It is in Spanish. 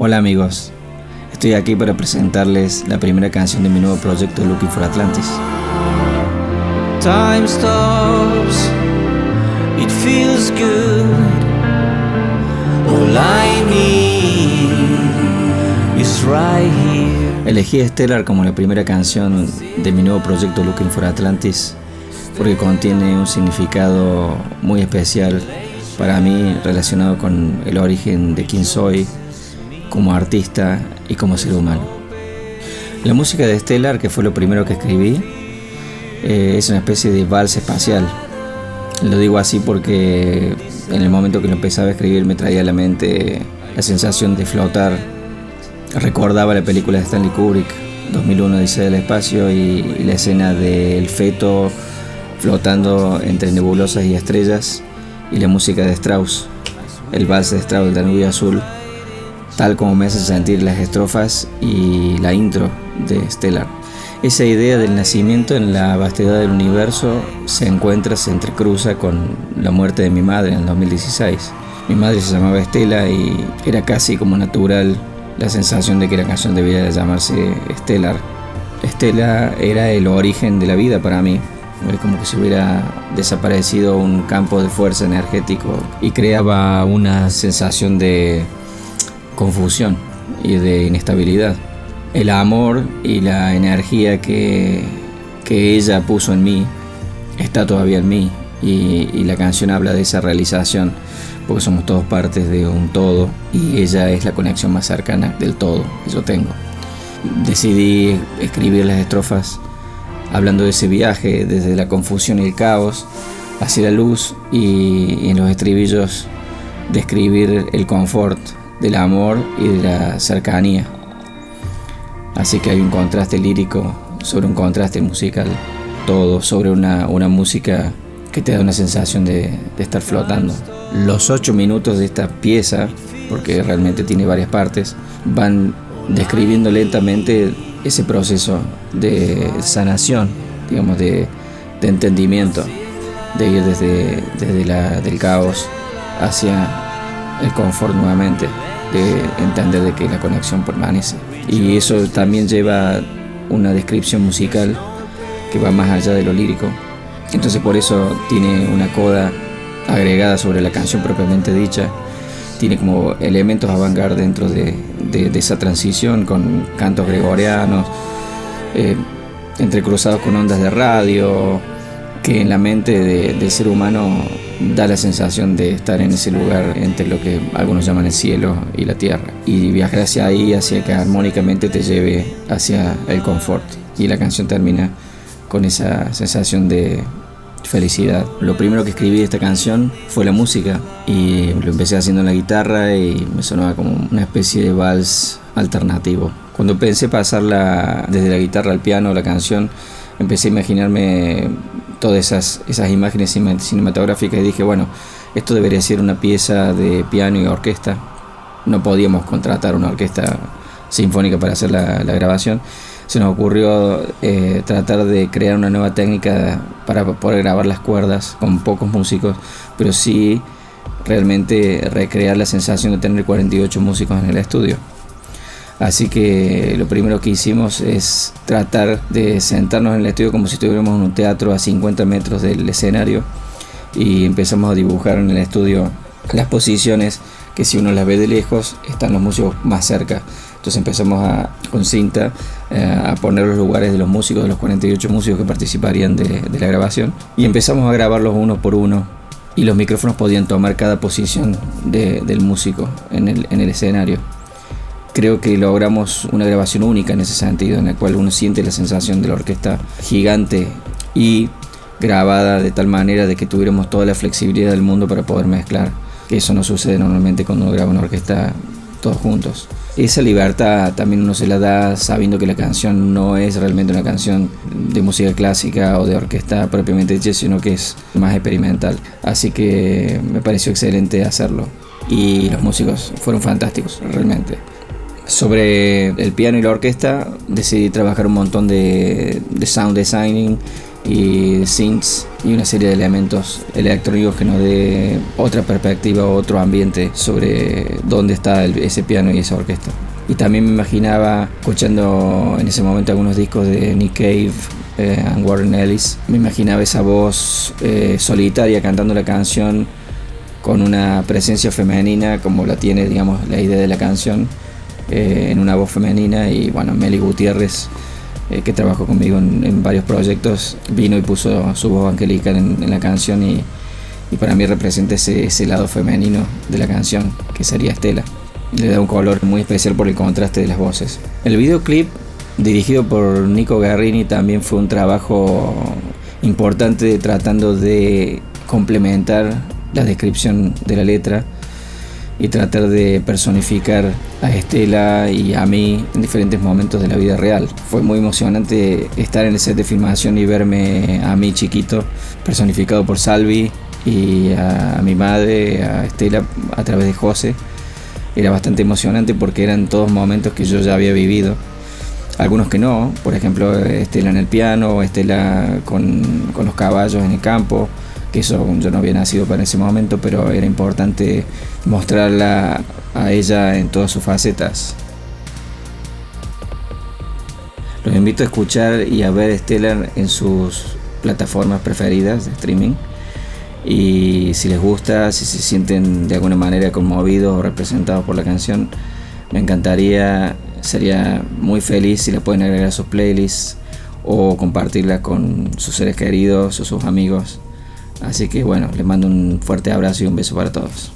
Hola amigos, estoy aquí para presentarles la primera canción de mi nuevo proyecto Looking for Atlantis. Time stops, it feels good. All I need is right here. Elegí Stellar como la primera canción de mi nuevo proyecto Looking for Atlantis porque contiene un significado muy especial para mí relacionado con el origen de quién soy como artista y como ser humano. La música de Stellar, que fue lo primero que escribí, es una especie de vals espacial. Lo digo así porque en el momento que lo empezaba a escribir me traía a la mente la sensación de flotar. Recordaba la película de Stanley Kubrick, 2001 Odisea del espacio, y la escena del feto flotando entre nebulosas y estrellas, y la música de Strauss, el vals de Strauss, el Danubio Azul, tal como me hace sentir las estrofas y la intro de Stellar. Esa idea del nacimiento en la vastedad del universo se entrecruza con la muerte de mi madre en el 2016. Mi madre se llamaba Estela y era casi como natural la sensación de que la canción debía llamarse Stellar. Estela era el origen de la vida para mí. Es como que se hubiera desaparecido un campo de fuerza energético y creaba una sensación de confusión y de inestabilidad. El amor y la energía que ella puso en mí está todavía en mí, y la canción habla de esa realización, porque somos todos partes de un todo y ella es la conexión más cercana del todo que yo tengo. Decidí escribir las estrofas hablando de ese viaje desde la confusión y el caos hacia la luz, y en los estribillos describir el confort del amor y de la cercanía. Así que hay un contraste lírico sobre un contraste musical, todo sobre una música que te da una sensación de estar flotando. Los 8 minutos de esta pieza, porque realmente tiene varias partes, van describiendo lentamente ese proceso de sanación, digamos, de entendimiento, de ir desde del caos hacia el confort nuevamente, de entender de que la conexión permanece. Y eso también lleva una descripción musical que va más allá de lo lírico. Entonces por eso tiene una coda agregada sobre la canción propiamente dicha. Tiene como elementos avant-garde dentro de esa transición, con cantos gregorianos, entrecruzados con ondas de radio, que en la mente del ser humano da la sensación de estar en ese lugar entre lo que algunos llaman el cielo y la tierra, y viajar hacia ahí, hacia que armónicamente te lleve hacia el confort. Y la canción termina con esa sensación de felicidad. Lo primero que escribí de esta canción fue la música, y lo empecé haciendo en la guitarra y me sonaba como una especie de vals alternativo. Cuando pensé pasarla desde la guitarra al piano, la canción, empecé a imaginarme todas esas imágenes cinematográficas y dije, bueno, esto debería ser una pieza de piano y orquesta. No podíamos contratar una orquesta sinfónica para hacer la grabación. Se nos ocurrió tratar de crear una nueva técnica para poder grabar las cuerdas con pocos músicos, pero sí realmente recrear la sensación de tener 48 músicos en el estudio. Así que lo primero que hicimos es tratar de sentarnos en el estudio como si estuviéramos en un teatro a 50 metros del escenario, y empezamos a dibujar en el estudio las posiciones que, si uno las ve de lejos, están los músicos más cerca. Entonces empezamos con cinta a poner los lugares de los músicos, de los 48 músicos que participarían de la grabación, y empezamos a grabarlos uno por uno, y los micrófonos podían tomar cada posición del músico en el escenario. Creo que logramos una grabación única en ese sentido, en la cual uno siente la sensación de la orquesta gigante y grabada de tal manera de que tuviéramos toda la flexibilidad del mundo para poder mezclar, que eso no sucede normalmente cuando uno graba una orquesta todos juntos. Esa libertad también uno se la da sabiendo que la canción no es realmente una canción de música clásica o de orquesta propiamente dicha, sino que es más experimental. Así que me pareció excelente hacerlo, y los músicos fueron fantásticos realmente. Sobre el piano y la orquesta decidí trabajar un montón de sound designing y synths y una serie de elementos electrónicos que nos dé otra perspectiva, otro ambiente sobre dónde está ese piano y esa orquesta. Y también me imaginaba escuchando en ese momento algunos discos de Nick Cave and Warren Ellis. Me imaginaba esa voz solitaria cantando la canción con una presencia femenina como la tiene, digamos, la idea de la canción, en una voz femenina. Y bueno, Meli Gutiérrez, que trabajó conmigo en varios proyectos, vino y puso su voz angelical en la canción y para mí representa ese lado femenino de la canción, que sería Estela. Le da un color muy especial por el contraste de las voces. El videoclip, dirigido por Nico Guerrini, también fue un trabajo importante tratando de complementar la descripción de la letra y tratar de personificar a Estela y a mí en diferentes momentos de la vida real. Fue muy emocionante estar en el set de filmación y verme a mí chiquito personificado por Salvi y a mi madre, a Estela, a través de José. Era bastante emocionante porque eran todos momentos que yo ya había vivido, algunos que no, por ejemplo Estela en el piano, Estela con los caballos en el campo, que eso yo no había nacido para ese momento, pero era importante mostrarla a ella en todas sus facetas. Los invito a escuchar y a ver Estela en sus plataformas preferidas de streaming. Y si les gusta, si se sienten de alguna manera conmovidos o representados por la canción, me encantaría, sería muy feliz si la pueden agregar a sus playlists o compartirla con sus seres queridos o sus amigos. Así que bueno, les mando un fuerte abrazo y un beso para todos.